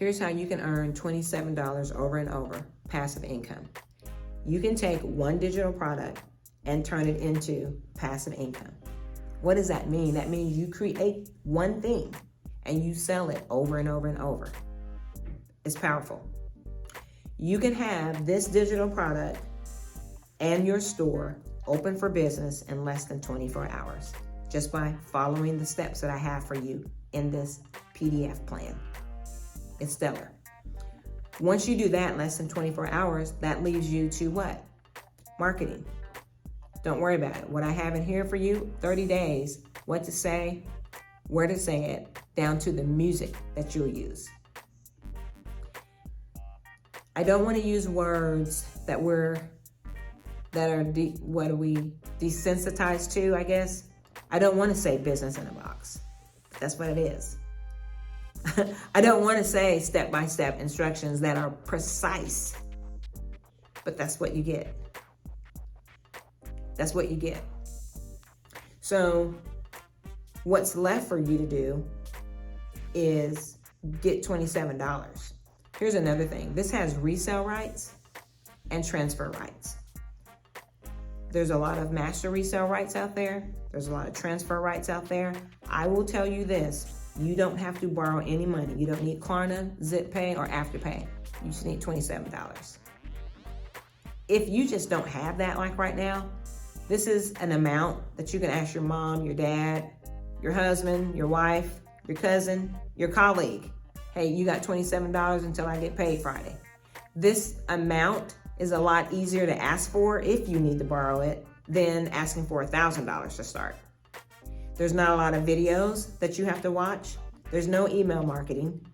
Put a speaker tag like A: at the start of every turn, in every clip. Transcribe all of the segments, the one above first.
A: Here's how you can earn $27 over and over, passive income. You can take one digital product and turn it into passive income. What does that mean? That means you create one thing and you sell it over and over and over. It's powerful. You can have this digital product and your store open for business in less than 24 hours just by following the steps that I have for you in this PDF plan. It's stellar. Once you do that in less than 24 hours, that leaves you to what? Marketing. Don't worry about it. What I have in here for you, 30 days, what to say, where to say it, down to the music that you'll use. I don't want to use words that are desensitized to, I guess. I don't want to say business in a box. That's what it is. I don't want to say step-by-step instructions that are precise, but that's what you get. That's what you get. So what's left for you to do is get $27. Here's another thing. This has resale rights and transfer rights. There's a lot of master resale rights out there. There's a lot of transfer rights out there. I will tell you this. You don't have to borrow any money. You don't need Klarna, ZipPay, or Afterpay. You just need $27. If you just don't have that like right now, this is an amount that you can ask your mom, your dad, your husband, your wife, your cousin, your colleague. Hey, you got $27 until I get paid Friday. This amount is a lot easier to ask for if you need to borrow it than asking for $1,000 to start. There's not a lot of videos that you have to watch. There's no email marketing.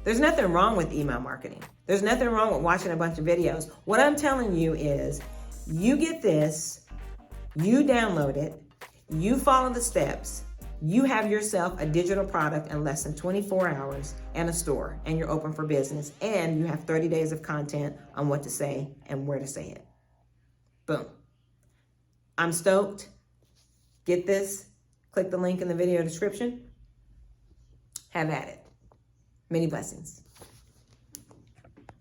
A: There's nothing wrong with email marketing. There's nothing wrong with watching a bunch of videos. What I'm telling you is you get this, you download it, you follow the steps, you have yourself a digital product in less than 24 hours and a store, and you're open for business, and you have 30 days of content on what to say and where to say it. Boom. I'm stoked. Get this. Click the link in the video description. Have at it. Many blessings.